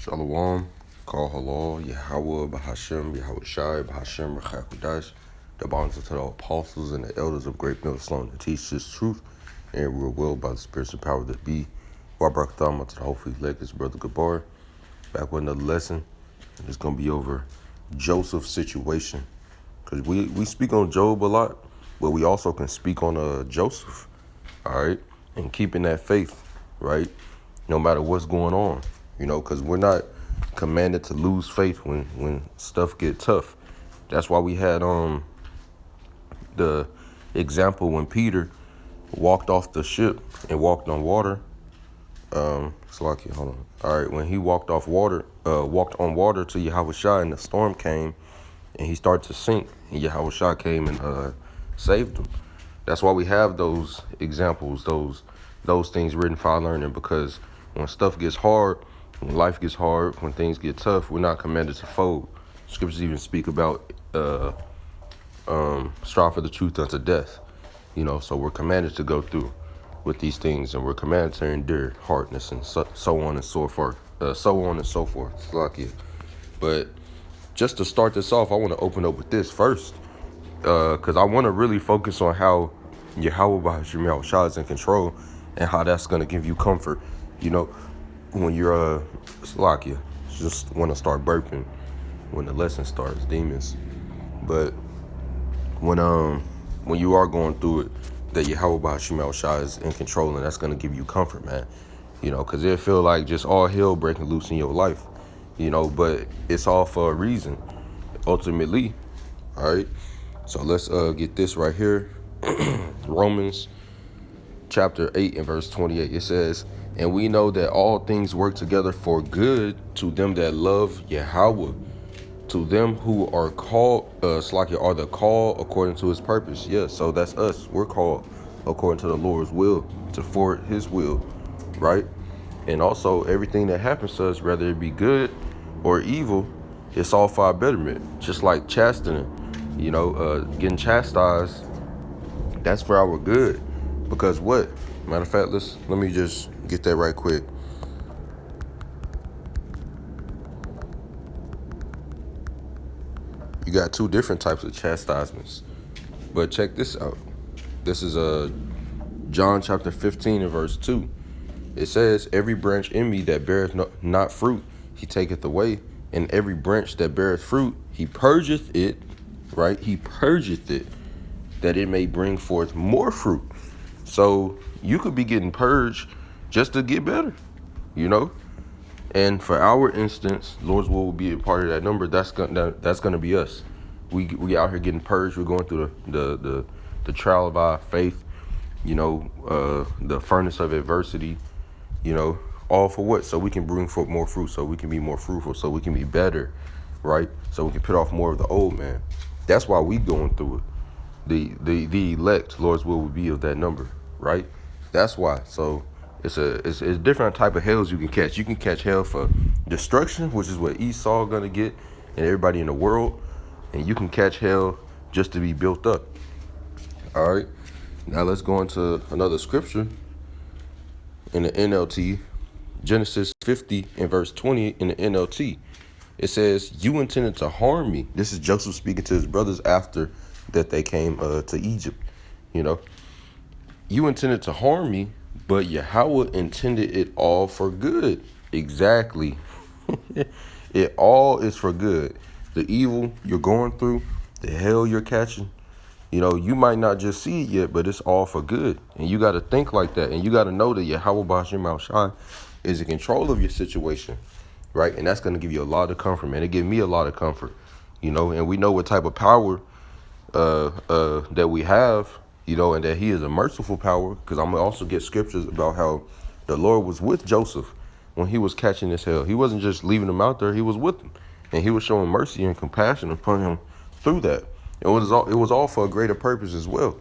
Shalom, call halal, YAHAWAH, Bahashem, Yahawashi, Bahashem, Rechakudash, the bonds to the apostles and the elders of Great Mill Sloan to teach this truth and real will by the spirits of power that be. Wabrakthama to the hopefully leg his brother Gabar. Back with another lesson. And it's going to be over Joseph's situation. Because we speak on Job a lot, but we also can speak on Joseph, all right? And keeping that faith, right? No matter what's going on. Because we're not commanded to lose faith when stuff get tough. That's why we had the example when Peter walked off the ship and walked on water. Hold on. All right, when he walked on water to Yahawashi, and the storm came, and he started to sink, and Yahawashi came and saved him. That's why we have those examples, those things written for our learning, because when stuff gets hard, when life gets hard, when things get tough, we're not commanded to fold. Scriptures even speak about strive for the truth unto death. So we're commanded to go through with these things, and we're commanded to endure hardness and so on and so forth. But just to start this off, I want to open up with this first, because I want to really focus on how YAHAWAH is in control and how that's going to give you comfort. When you're just want to start burping when the lesson starts, demons. But when you are going through it, that YAHAWAH is in control, and that's going to give you comfort, man. Because it feel like just all hell breaking loose in your life, but it's all for a reason, ultimately. All right, so let's get this right here. Romans chapter 8 and verse 28. It says, and we know that all things work together for good to them that love Yahweh, to them who are called, are the called according to his purpose. Yeah, so that's us. We're called according to the Lord's will, to forward his will, right? And also everything that happens to us, whether it be good or evil, it's all for our betterment. Just like chastening, getting chastised, that's for our good. Because what? Matter of fact, let me just get that right quick. You got two different types of chastisements. But check this out. This is John chapter 15 and verse 2. It says, every branch in me that beareth not fruit, he taketh away. And every branch that beareth fruit, he purgeth it, right? He purgeth it, that it may bring forth more fruit. So you could be getting purged just to get better, And for our instance, Lord's will be a part of that number. That's gonna be us. We out here getting purged. We're going through the trial of our faith, the furnace of adversity, all for what? So we can bring forth more fruit, so we can be more fruitful, so we can be better, right? So we can put off more of the old man. That's why we going through it. The elect, Lord's will be of that number, right? That's why. So it's different type of hells you can catch. You can catch hell for destruction, which is what Esau gonna get, and everybody in the world. And you can catch hell just to be built up. All right. Now let's go into another scripture in the NLT, Genesis 50 and verse 20 in the NLT. It says, you intended to harm me. This is Joseph speaking to his brothers after that they came to Egypt. You intended to harm me, but Yahweh intended it all for good. Exactly. It all is for good. The evil you're going through, the hell you're catching, you might not just see it yet, but it's all for good. And you got to think like that. And you got to know that YAHAWAH is in control of your situation, right? And that's going to give you a lot of comfort, man. It gave me a lot of comfort, and we know what type of power that we have, and that he is a merciful power, because I'm going to also get scriptures about how the Lord was with Joseph when he was catching this hell. He wasn't just leaving him out there. He was with him, and he was showing mercy and compassion upon him through that. It was all for a greater purpose as well,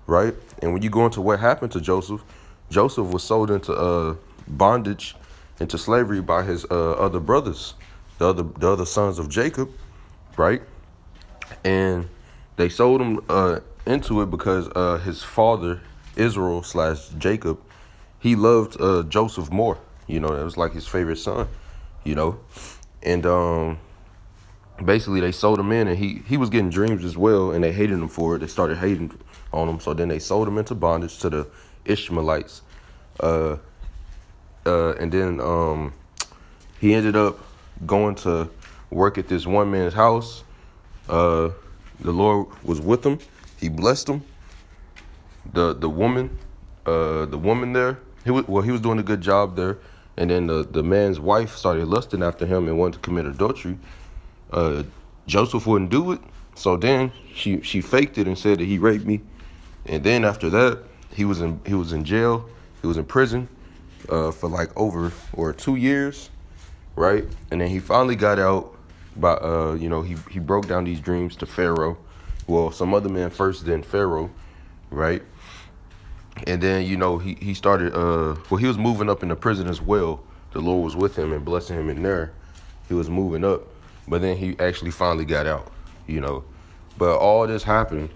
right? And when you go into what happened to Joseph, Joseph was sold into bondage, into slavery by his other brothers, the other sons of Jacob, right? And they sold him into it because his father, Israel / Jacob, he loved Joseph more. It was like his favorite son. you know. And basically they sold him in, and he was getting dreams as well, and they hated him for it. They started hating on him, so then they sold him into bondage to the Ishmaelites. And then he ended up going to work at this one man's house. The Lord was with him. He blessed him. The woman there, he was doing a good job there. And then the man's wife started lusting after him and wanted to commit adultery. Joseph wouldn't do it, so then she faked it and said that he raped me. And then after that, he was in jail. He was in prison for like over 2 years, right? And then he finally got out. But he broke down these dreams to Pharaoh. Well, some other man first, then Pharaoh, right? And then he started. He was moving up in the prison as well. The Lord was with him and blessing him in there. He was moving up, but then he actually finally got out. But all this happened,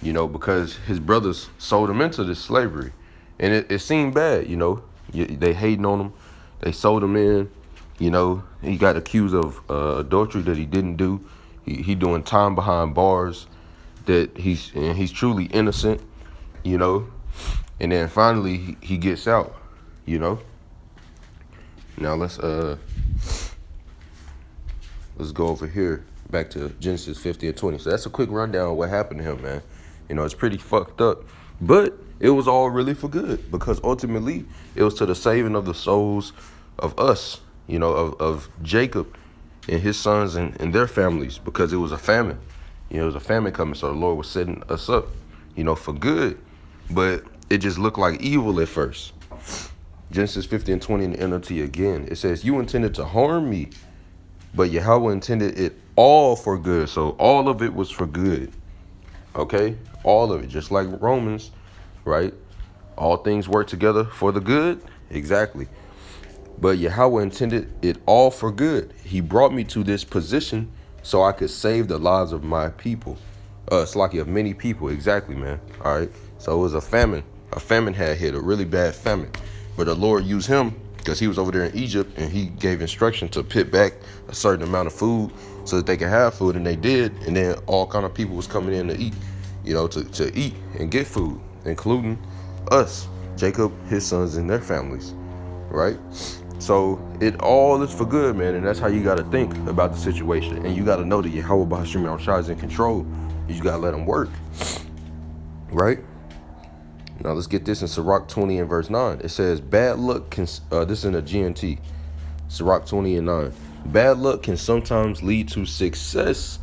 because his brothers sold him into this slavery, and it seemed bad. They hating on him. They sold him in. He got accused of adultery that he didn't do. He doing time behind bars that he's truly innocent. And then finally he gets out. Now let's go over here back to Genesis 50 and 20. So that's a quick rundown of what happened to him, man. It's pretty fucked up, but it was all really for good, because ultimately it was to the saving of the souls of us, of Jacob and his sons and their families, because it was a famine. It was a famine coming, so the Lord was setting us up, for good. But it just looked like evil at first. Genesis 50 and 20 in the NLT again. It says, "You intended to harm me, but Yahawah intended it all for good." So all of it was for good. Okay? All of it, just like Romans, right? All things work together for the good. Exactly. But Yahawah intended it all for good. He brought me to this position so I could save the lives of my people. Slacky, of many people. Exactly, man. All right. So it was a famine. A famine had hit, a really bad famine. But the Lord used him because he was over there in Egypt, and he gave instruction to put back a certain amount of food so that they could have food, and they did. And then all kind of people was coming in to eat, to eat and get food, including us, Jacob, his sons, and their families, right? So it all is for good, man, and that's how you got to think about the situation. And you got to know that YAHAWAH is in control. You just got to let him work, right? Now let's get this in Sirach 20 and verse 9. It says, bad luck can, this is in a GNT, Sirach 20 and 9. Bad luck can sometimes lead to success,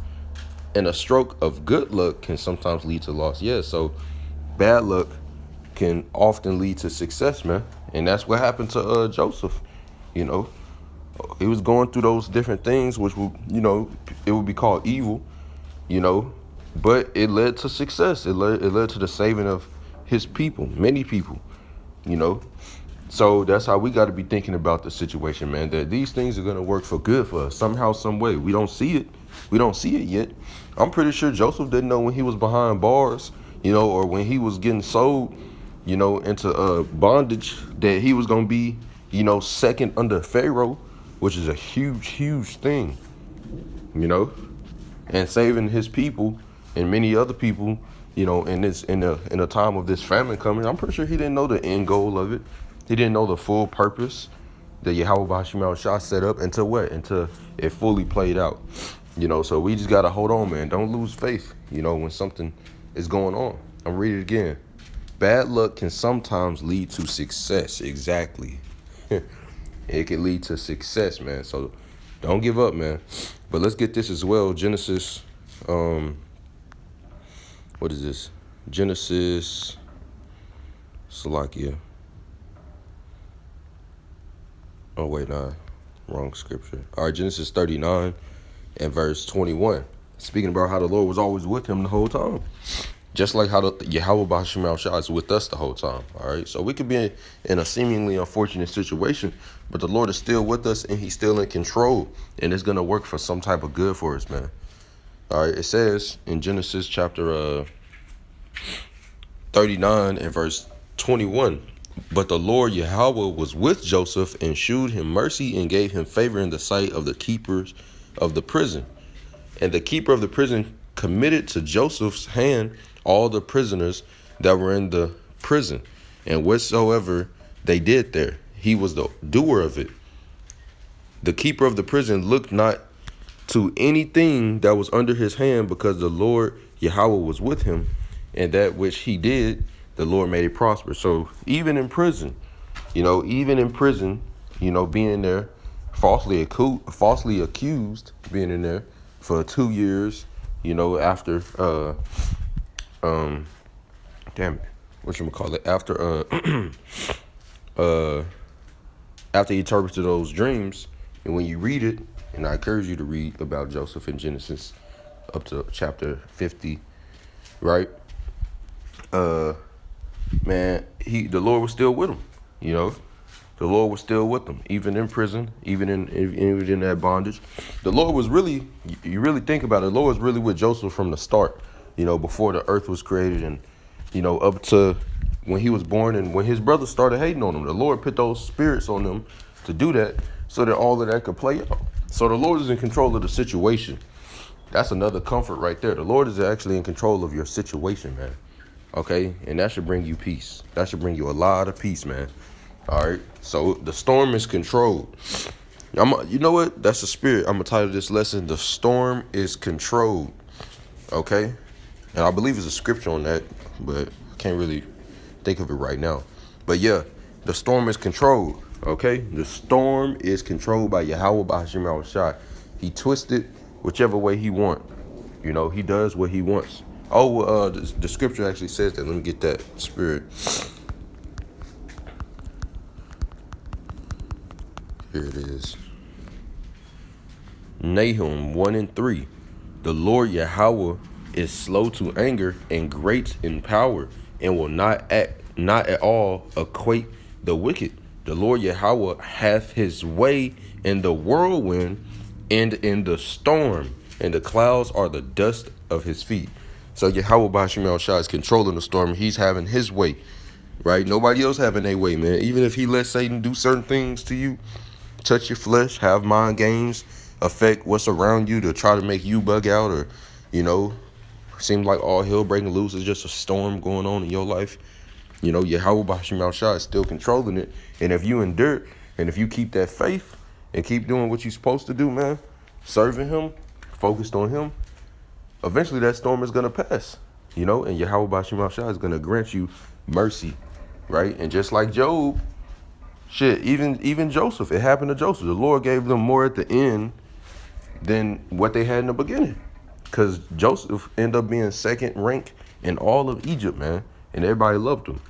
and a stroke of good luck can sometimes lead to loss. Yeah, so bad luck can often lead to success, man. And that's what happened to Joseph. He was going through those different things, which would, it would be called evil, but it led to success. It led to the saving of his people, many people, So that's how we got to be thinking about the situation, man, that these things are going to work for good for us somehow, some way. We don't see it. We don't see it yet. I'm pretty sure Joseph didn't know when he was behind bars, or when he was getting sold, into bondage, that he was going to be, second under Pharaoh, which is a huge, huge thing, and saving his people and many other people, in the time of this famine coming. I'm pretty sure he didn't know the end goal of it. He didn't know the full purpose that YAHAWAH set up until it fully played out. So we just gotta hold on, man. Don't lose faith, when something is going on. I'm reading it again. Bad luck can sometimes lead to success. Exactly. It can lead to success, man. So don't give up, man. But let's get this as well. Genesis, what is this? Genesis, Salakia. Oh, wait, nah. Wrong scripture. All right, Genesis 39 and verse 21. Speaking about how the Lord was always with him the whole time. Just like how the YAHAWAH is with us the whole time. All right, so we could be in a seemingly unfortunate situation, but the Lord is still with us, and he's still in control, and it's going to work for some type of good for us, man. All right, it says in Genesis chapter 39 and verse 21, But the Lord Yahweh was with Joseph and shewed him mercy and gave him favor in the sight of the keepers of the prison. And the keeper of the prison committed to Joseph's hand all the prisoners that were in the prison. And whatsoever they did there, he was the doer of it. The keeper of the prison looked not to anything that was under his hand, because the Lord Yahweh was with him, and that which he did, the Lord made it prosper. So even in prison, being there, falsely accused, being in there for 2 years, after after he interpreted those dreams. And when you read it, and I encourage you to read about Joseph in Genesis up to chapter 50, right? The Lord was still with him, The Lord was still with him, even in prison, even in that bondage. The Lord was really, you really think about it, the Lord was really with Joseph from the start, before the earth was created, and, up to when he was born, and when his brothers started hating on him. The Lord put those spirits on them to do that, so that all of that could play out. So the Lord is in control of the situation. That's another comfort right there. The Lord is actually in control of your situation, man. Okay? And that should bring you peace. That should bring you a lot of peace, man. All right? So the storm is controlled. You know what? That's the spirit. I'm going to title this lesson, The Storm is Controlled. Okay? And I believe there's a scripture on that, but I can't really think of it right now. But yeah, the storm is controlled. Okay? The storm is controlled by Yahawah Bahashim Yahushua. He twists it whichever way he wants. He does what he wants. The scripture actually says that. Let me get that spirit. Here it is. Nahum 1:3. The Lord Yahweh is slow to anger and great in power, and will not at all acquit the wicked. The Lord Yahweh hath his way in the whirlwind and in the storm, and the clouds are the dust of his feet. So Yahawah Bahashim Yahushua is controlling the storm. He's having his way, right? Nobody else having their way, man. Even if he lets Satan do certain things to you, touch your flesh, have mind games, affect what's around you to try to make you bug out, or, seems like all hell breaking loose is just a storm going on in your life. Yahawah Bahashim Yahushua is still controlling it. And if you endure, and if you keep that faith and keep doing what you're supposed to do, man, serving him, focused on him, eventually that storm is going to pass, and Yahawah Bahashim Yahushua is going to grant you mercy, right? And just like Job, even Joseph, it happened to Joseph. The Lord gave them more at the end than what they had in the beginning, because Joseph ended up being second rank in all of Egypt, man, and everybody loved him.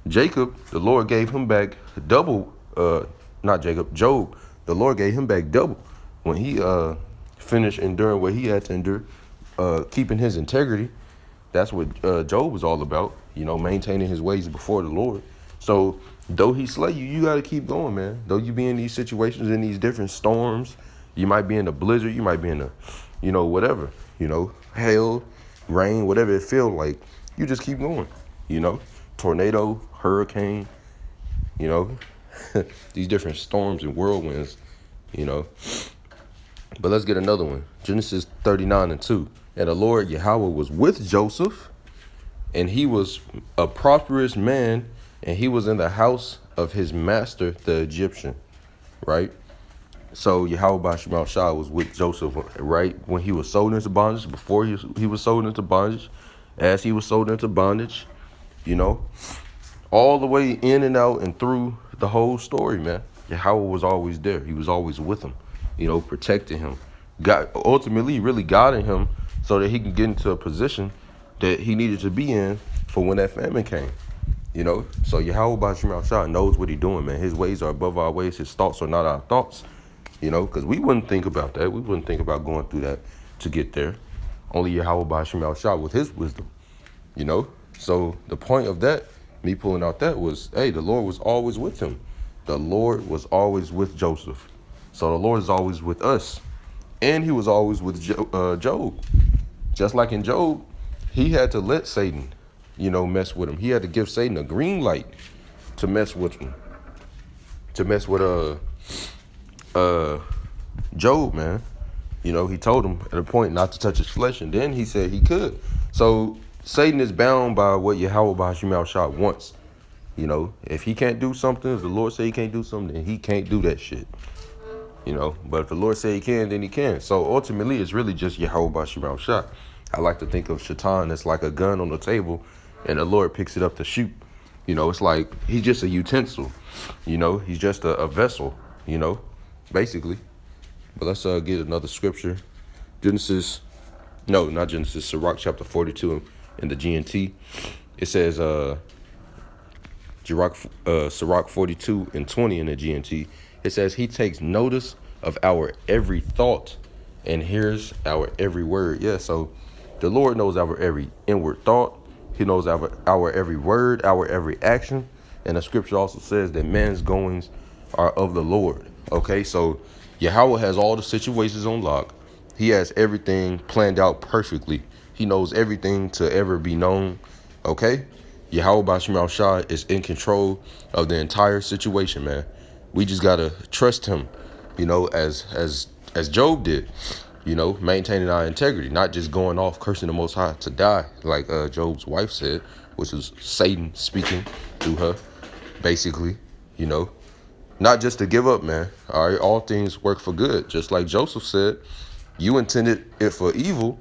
Jacob, the Lord gave him back double. Job, the Lord gave him back double when he finished enduring what he had to endure, keeping his integrity. That's what Job was all about, maintaining his ways before the Lord. So though he slay you, you got to keep going, man. Though you be in these situations, in these different storms, you might be in a blizzard, you might be in a, whatever, hail, rain, whatever it feels like, you just keep going, tornado, hurricane, these different storms and whirlwinds, But let's get another one. Genesis 39:2. And the Lord Yahweh was with Joseph, and he was a prosperous man, and he was in the house of his master, the Egyptian, right? So Yahawah Bahashim Yahushua was with Joseph, right? When he was sold into bondage, before he was sold into bondage, as he was sold into bondage, all the way in and out and through the whole story, man. Yahweh was always there. He was always with him, protecting him. Ultimately really guiding him so that he can get into a position that he needed to be in for when that famine came. So Yahawah Bahashim Yahushua knows what he's doing, man. His ways are above our ways. His thoughts are not our thoughts, because we wouldn't think about that. We wouldn't think about going through that to get there. Only Yahawah Bahashim Yahushua with his wisdom, So the point of that, me pulling out that was, hey, the Lord was always with him. The Lord was always with Joseph. So the Lord is always with us. And he was always with Job. Just like in Job, he had to let Satan, mess with him. He had to give Satan a green light to mess with him. To mess with Job, man. He told him at a point not to touch his flesh, and then he said he could. So Satan is bound by what YAHAWAH wants. If he can't do something, if the Lord say he can't do something, then he can't do that shit. But if the Lord say he can, then he can. So ultimately, it's really just YAHAWAH. I like to think of Shaitan as like a gun on the table, and the Lord picks it up to shoot. It's like he's just a utensil. He's just a vessel. Basically. But let's get another scripture. Sirach chapter 42 in the GNT. It says, Sirach 42 and 20 in the GNT. It says, he takes notice of our every thought and hears our every word. Yeah, so the Lord knows our every inward thought. He knows our every word, our every action. And the scripture also says that man's goings are of the Lord. Okay, so Yahweh has all the situations on lock. He has everything planned out perfectly. He knows everything to ever be known. Okay, YAHAWAH is in control of the entire situation, man. We just gotta trust him, as Job did, maintaining our integrity, not just going off cursing the Most High to die, like Job's wife said, which was Satan speaking through her, basically, not just to give up, man. All right, all things work for good, just like Joseph said. You intended it for evil,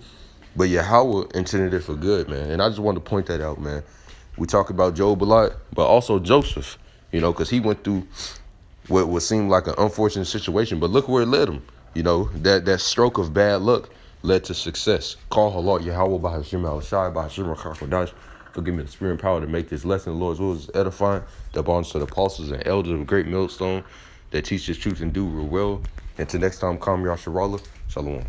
but Yahweh intended it for good, man. And I just wanted to point that out, man. We talk about Job a lot, but also Joseph, because he went through what would seem like an unfortunate situation, but look where it led him. That stroke of bad luck led to success. Call halal Yahweh by Hashem al-Shai, by Hashem al-Kakodash. Forgive me the spirit and power to make this lesson. The Lord's will is edifying. That bonds to the apostles and elders of great millstone that teach this truth and do real well. Until next time, Kam Yasharallah. Shalom.